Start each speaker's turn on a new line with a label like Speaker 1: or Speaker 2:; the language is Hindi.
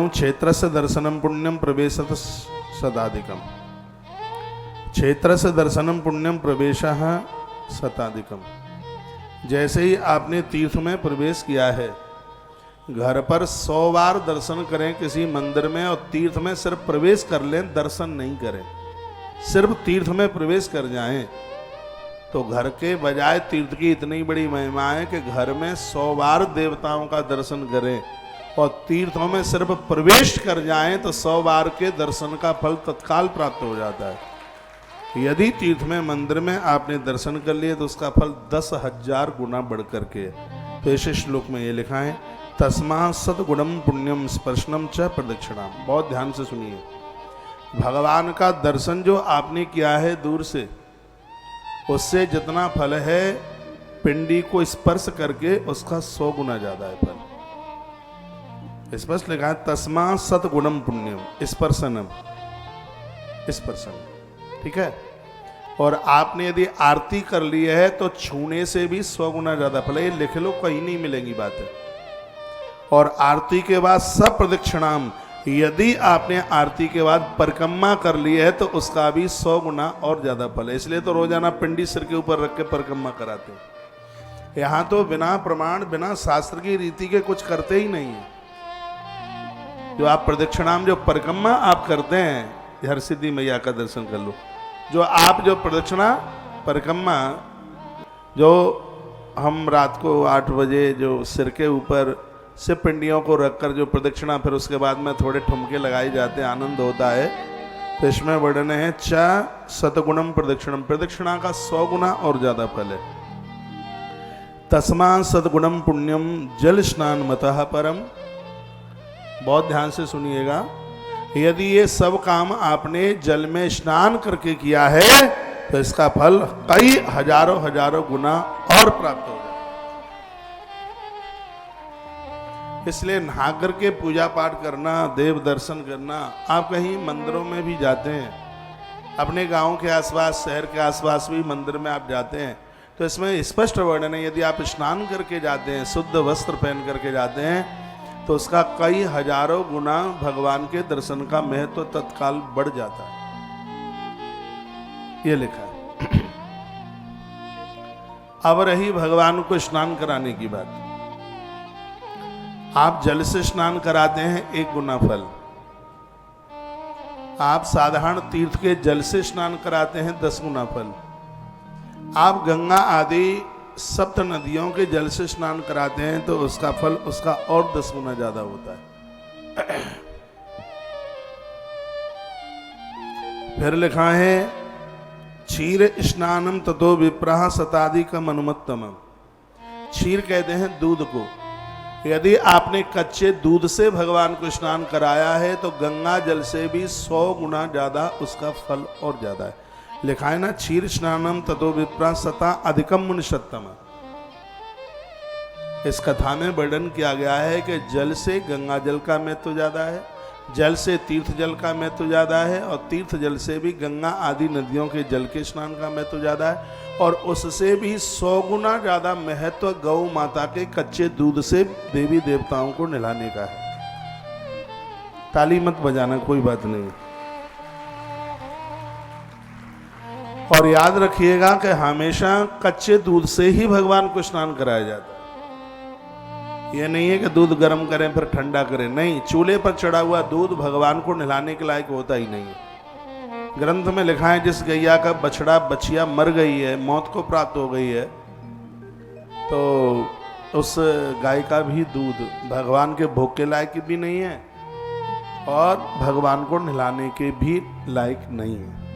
Speaker 1: क्षेत्रस्य दर्शनम पुण्यम प्रवेशत सदाधिकम। क्षेत्रस्य दर्शनम पुण्यम प्रवेशः शताधिकम। जैसे ही आपने तीर्थ में प्रवेश किया है, घर पर 100 बार दर्शन करें किसी मंदिर में और तीर्थ में सिर्फ प्रवेश कर लें, दर्शन नहीं करें, सिर्फ तीर्थ में प्रवेश कर जाएं, तो घर के बजाय तीर्थ की इतनी बड़ी महिमा है कि घर में 100 बार देवताओं का दर्शन करें और तीर्थों में सिर्फ प्रवेश कर जाएं तो 100 बार के दर्शन का फल तत्काल प्राप्त हो जाता है। यदि तीर्थ में मंदिर में आपने दर्शन कर लिए तो उसका फल 10,000 गुना बढ़ करके। तो इस श्लोक में ये लिखा है, तस्मात् सद्गुणम पुण्यम स्पर्शनम च प्रदक्षिणाम। बहुत ध्यान से सुनिए, भगवान का दर्शन जो आपने किया है दूर से, उससे जितना फल है पिंडी को स्पर्श करके उसका 100 गुना ज्यादा है फल। स्पर्श लिखा है, तस्मात् सद्गुणम पुण्यम स्पर्शनम, स्पर्शन, ठीक है। और आपने यदि आरती कर ली है तो छूने से भी 100 गुना ज्यादा फल है। ये लिख लो, कहीं नहीं मिलेंगी बातें। और आरती के बाद सब प्रदक्षिणाम, यदि आपने आरती के बाद परिक्रमा कर ली है तो उसका भी 100 गुना और ज्यादा फल है। इसलिए तो रोजाना पिंडी सिर के ऊपर रख के परिक्रमा कराते हैं। यहां तो बिना प्रमाण, बिना शास्त्र की रीति के कुछ करते ही नहीं है। जो आप प्रदक्षिणाम, जो परिक्रमा आप करते हैं, हर सिद्धि मैया का दर्शन कर लो, जो आप जो प्रदक्षिणा परिक्रमा जो हम रात को 8 बजे जो सिर के ऊपर से पिंडियों को रखकर जो प्रदक्षिणा, फिर उसके बाद में थोड़े ठुमके लगाए जाते हैं, आनंद होता है। तो इसमें वर्णन है च सतगुणम प्रदक्षिणम, प्रदक्षिणा का 100 गुना और ज्यादा फल है। तस्मात् सद्गुणम पुण्यम जल स्नान मतः परम। बहुत ध्यान से सुनिएगा, यदि ये सब काम आपने जल में स्नान करके किया है तो इसका फल कई हजारों गुना और प्राप्त हो जाए। इसलिए नहा करके पूजा पाठ करना, देव दर्शन करना। आप कहीं मंदिरों में भी जाते हैं, अपने गांव के आसपास, शहर के आसपास भी मंदिर में आप जाते हैं, तो इसमें स्पष्ट वर्णन है, यदि आप स्नान करके जाते हैं, शुद्ध वस्त्र पहन करके जाते हैं, तो उसका कई हजारों गुना भगवान के दर्शन का महत्व तत्काल बढ़ जाता है। ये लिखा है। अब रही भगवान को स्नान कराने की बात। आप जल से स्नान कराते हैं 1 गुना फल, आप साधारण तीर्थ के जल से स्नान कराते हैं 10 गुना फल, आप गंगा आदि सप्त नदियों के जल से स्नान कराते हैं तो उसका फल उसका और 10 गुना ज्यादा होता है। फिर लिखा है, क्षीर स्नानम ततो विप्रः शताधिकम अनुमत्तम। क्षीर कहते हैं दूध को। यदि आपने कच्चे दूध से भगवान को स्नान कराया है तो गंगा जल से भी 100 गुना ज्यादा उसका फल और ज्यादा है। लिखा है ना, क्षीर स्नानम ततो विप्रा शता अधिकम मुनिषत्तम। इस कथा में वर्णन किया गया है कि जल से गंगा जल का महत्व ज्यादा है, जल से तीर्थ जल का महत्व ज्यादा है, और तीर्थ जल से भी गंगा आदि नदियों के जल के स्नान का महत्व ज्यादा है, और उससे भी 100 गुना ज्यादा महत्व गौ माता के कच्चे दूध से देवी देवताओं को नहलाने का है। ताली मत बजाना, कोई बात नहीं। और याद रखिएगा कि हमेशा कच्चे दूध से ही भगवान को स्नान कराया जाता है। यह नहीं है कि दूध गर्म करें फिर ठंडा करें, नहीं। चूल्हे पर चढ़ा हुआ दूध भगवान को नहलाने के लायक होता ही नहीं है। ग्रंथ में लिखा है, जिस गैया का बछड़ा बछिया मर गई है, मौत को प्राप्त हो गई है, तो उस गाय का भी दूध भगवान के भोग के लायक भी नहीं है और भगवान को नहलाने के भी लायक नहीं है।